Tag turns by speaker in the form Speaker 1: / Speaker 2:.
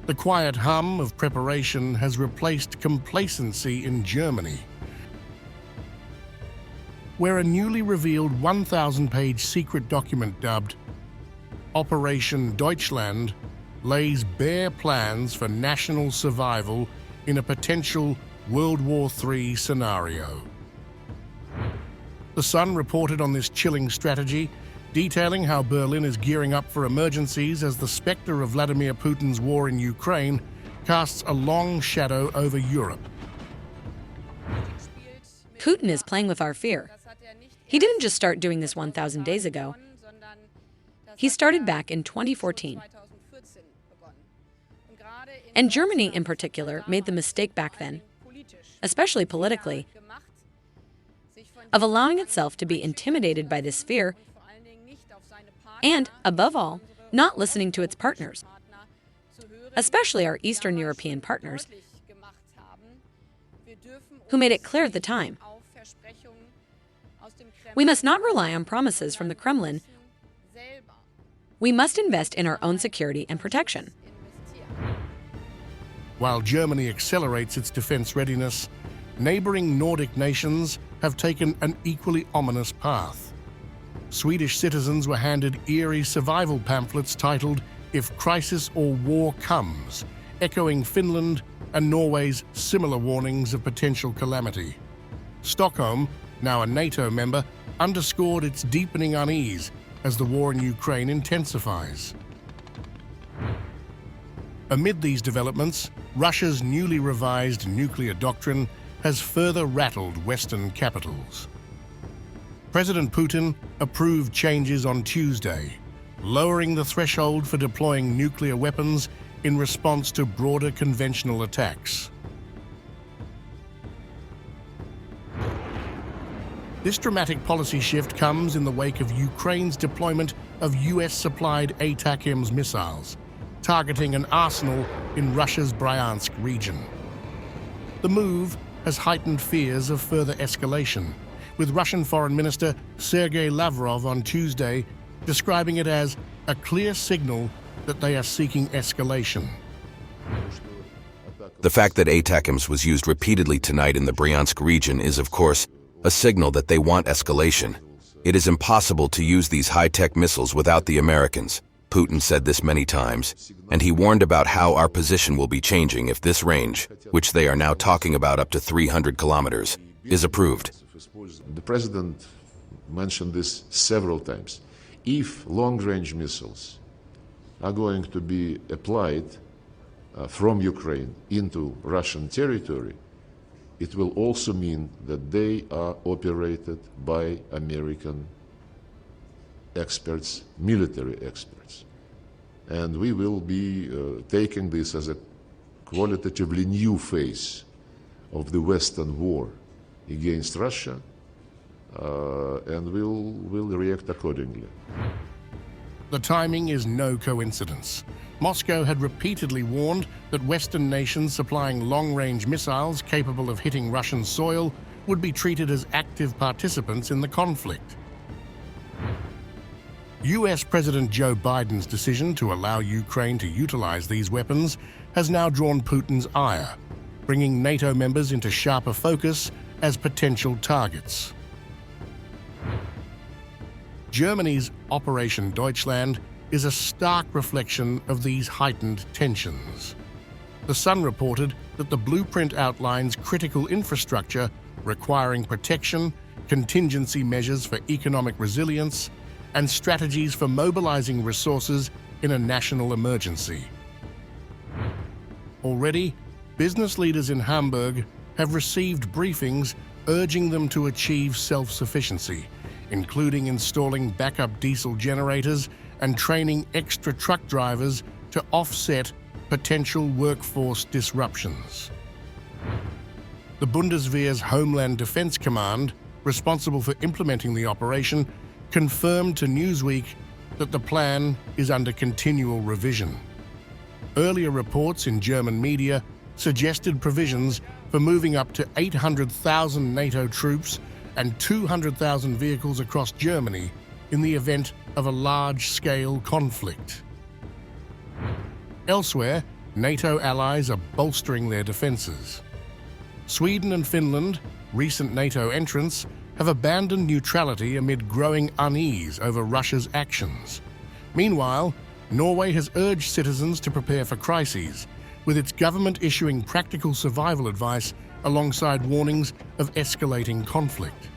Speaker 1: The quiet hum of preparation has replaced complacency in Germany, where a newly revealed 1,000-page secret document dubbed Operation Deutschland lays bare plans for national survival in a potential World War III scenario. The Sun reported on this chilling strategy, detailing how Berlin is gearing up for emergencies as the specter of Vladimir Putin's war in Ukraine casts a long shadow over Europe.
Speaker 2: Putin is playing with our fear. He didn't just start doing this 1,000 days ago. He started back in 2014. And Germany, in particular, made the mistake back then, especially politically, of allowing itself to be intimidated by this fear and, above all, not listening to its partners, especially our Eastern European partners, who made it clear at the time. We must not rely on promises from the Kremlin. We must invest in our own security and protection.
Speaker 1: While Germany accelerates its defense readiness, neighboring Nordic nations have taken an equally ominous path. Swedish citizens were handed eerie survival pamphlets titled "If Crisis or War Comes," echoing Finland and Norway's similar warnings of potential calamity. Stockholm, now a NATO member, underscored its deepening unease as the war in Ukraine intensifies. Amid these developments, Russia's newly revised nuclear doctrine has further rattled Western capitals. President Putin approved changes on Tuesday, lowering the threshold for deploying nuclear weapons in response to broader conventional attacks. This dramatic policy shift comes in the wake of Ukraine's deployment of US-supplied ATACMS missiles, targeting an arsenal in Russia's Bryansk region. The move has heightened fears of further escalation, with Russian Foreign Minister Sergei Lavrov on Tuesday describing it as a clear signal that they are seeking escalation.
Speaker 3: The fact that ATACMS was used repeatedly tonight in the Bryansk region is, of course, a signal that they want escalation. It is impossible to use these high-tech missiles without the Americans. Putin said this many times, and he warned about how our position will be changing if this range, which they are now talking about up to 300 kilometers, is approved.
Speaker 4: The president mentioned this several times. If long-range missiles are going to be applied from Ukraine into Russian territory, it will also mean that they are operated by American experts, military experts. And we will be taking this as a qualitatively new phase of the Western war against Russia, and we'll react accordingly.
Speaker 1: The timing is no coincidence. Moscow had repeatedly warned that Western nations supplying long-range missiles capable of hitting Russian soil would be treated as active participants in the conflict. US President Joe Biden's decision to allow Ukraine to utilize these weapons has now drawn Putin's ire, bringing NATO members into sharper focus as potential targets. Germany's Operation Deutschland is a stark reflection of these heightened tensions. The Sun reported that the blueprint outlines critical infrastructure requiring protection, contingency measures for economic resilience, and strategies for mobilizing resources in a national emergency. Already, business leaders in Hamburg have received briefings urging them to achieve self-sufficiency, including installing backup diesel generators and training extra truck drivers to offset potential workforce disruptions. The Bundeswehr's Homeland Defense Command, responsible for implementing the operation, confirmed to Newsweek that the plan is under continual revision. Earlier reports in German media suggested provisions for moving up to 800,000 NATO troops and 200,000 vehicles across Germany in the event of a large-scale conflict. Elsewhere, NATO allies are bolstering their defences. Sweden and Finland, recent NATO entrants, have abandoned neutrality amid growing unease over Russia's actions. Meanwhile, Norway has urged citizens to prepare for crises, with its government issuing practical survival advice alongside warnings of escalating conflict.